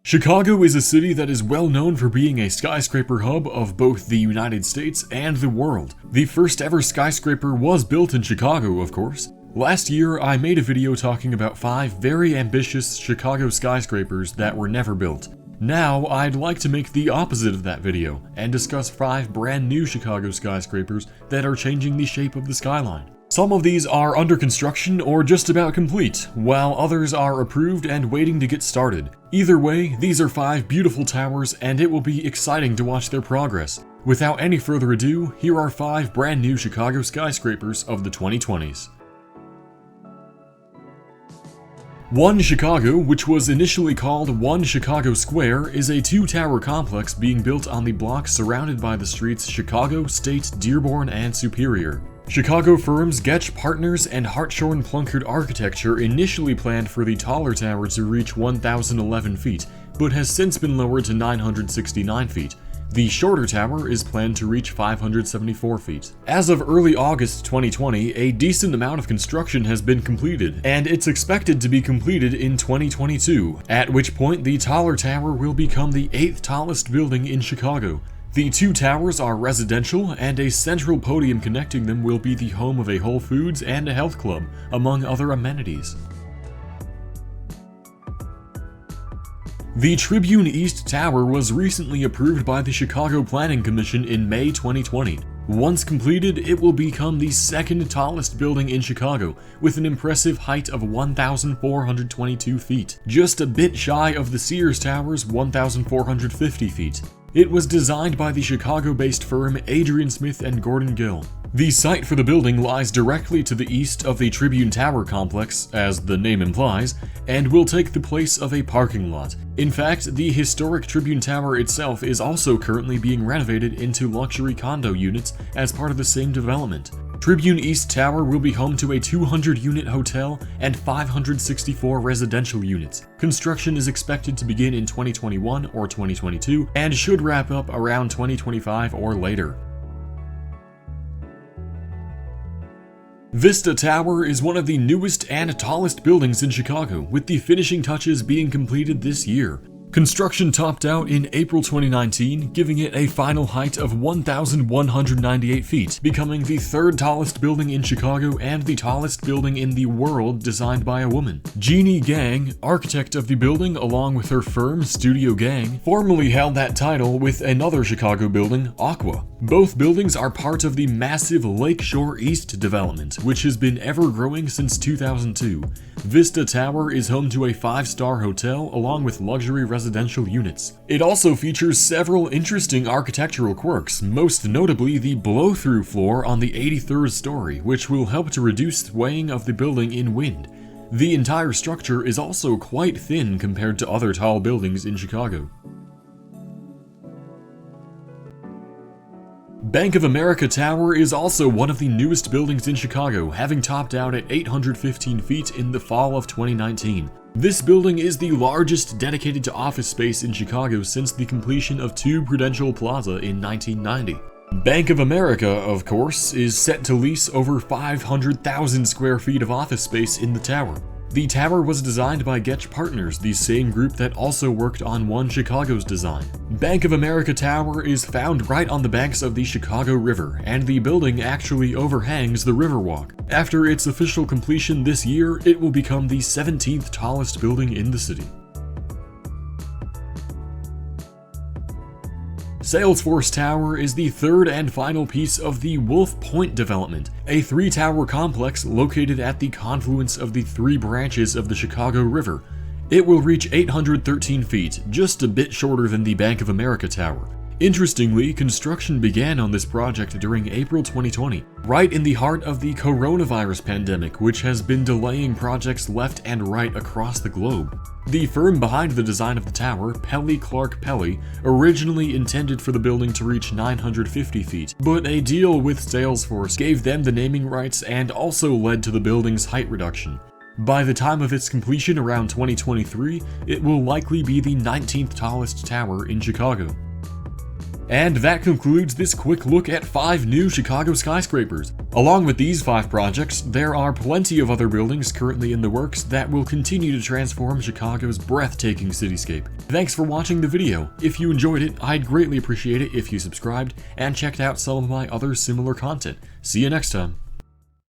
Chicago is a city that is well known for being a skyscraper hub of both the United States and the world. The first ever skyscraper was built in Chicago, of course. Last year, I made a video talking about 5 very ambitious Chicago skyscrapers that were never built. Now, I'd like to make the opposite of that video, and discuss 5 brand new Chicago skyscrapers that are changing the shape of the skyline. Some of these are under construction or just about complete, while others are approved and waiting to get started. Either way, these are 5 beautiful towers, and it will be exciting to watch their progress. Without any further ado, here are 5 brand new Chicago skyscrapers of the 2020s. One Chicago, which was initially called One Chicago Square, is a 2-tower complex being built on the block surrounded by the streets Chicago, State, Dearborn, and Superior. Chicago firms Getch Partners and Hartshorn Plunkett Architecture initially planned for the taller tower to reach 1,011 feet, but has since been lowered to 969 feet. The shorter tower is planned to reach 574 feet. As of early August 2020, a decent amount of construction has been completed, and it's expected to be completed in 2022, at which point the taller tower will become the 8th tallest building in Chicago. The 2 towers are residential, and a central podium connecting them will be the home of a Whole Foods and a health club, among other amenities. The Tribune East Tower was recently approved by the Chicago Planning Commission in May 2020. Once completed, it will become the 2nd tallest building in Chicago, with an impressive height of 1,422 feet, just a bit shy of the Sears Tower's 1,450 feet. It was designed by the Chicago-based firm Adrian Smith and Gordon Gill. The site for the building lies directly to the east of the Tribune Tower complex, as the name implies, and will take the place of a parking lot. In fact, the historic Tribune Tower itself is also currently being renovated into luxury condo units as part of the same development. Tribune East Tower will be home to a 200-unit hotel and 564 residential units. Construction is expected to begin in 2021 or 2022 and should wrap up around 2025 or later. Vista Tower is one of the newest and tallest buildings in Chicago, with the finishing touches being completed this year. Construction topped out in April 2019, giving it a final height of 1,198 feet, becoming the 3rd tallest building in Chicago and the tallest building in the world designed by a woman. Jeannie Gang, architect of the building along with her firm Studio Gang, formerly held that title with another Chicago building, Aqua. Both buildings are part of the massive Lakeshore East development, which has been ever-growing since 2002. Vista Tower is home to a 5-star hotel along with luxury residential units. It also features several interesting architectural quirks, most notably the blow-through floor on the 83rd story, which will help to reduce swaying of the building in wind. The entire structure is also quite thin compared to other tall buildings in Chicago. Bank of America Tower is also one of the newest buildings in Chicago, having topped out at 815 feet in the fall of 2019. This building is the largest dedicated to office space in Chicago since the completion of 2 Prudential Plaza in 1990. Bank of America, of course, is set to lease over 500,000 square feet of office space in the tower. The tower was designed by Getch Partners, the same group that also worked on One Chicago's design. Bank of America Tower is found right on the banks of the Chicago River, and the building actually overhangs the Riverwalk. After its official completion this year, it will become the 17th tallest building in the city. Salesforce Tower is the 3rd and final piece of the Wolf Point development, a 3-tower complex located at the confluence of the 3 branches of the Chicago River. It will reach 813 feet, just a bit shorter than the Bank of America Tower. Interestingly, construction began on this project during April 2020, right in the heart of the coronavirus pandemic, which has been delaying projects left and right across the globe. The firm behind the design of the tower, Pelly Clark Pelly, originally intended for the building to reach 950 feet, but a deal with Salesforce gave them the naming rights and also led to the building's height reduction. By the time of its completion around 2023, it will likely be the 19th tallest tower in Chicago. And that concludes this quick look at 5 new Chicago skyscrapers. Along with these 5 projects, there are plenty of other buildings currently in the works that will continue to transform Chicago's breathtaking cityscape. Thanks for watching the video. If you enjoyed it, I'd greatly appreciate it if you subscribed and checked out some of my other similar content. See you next time.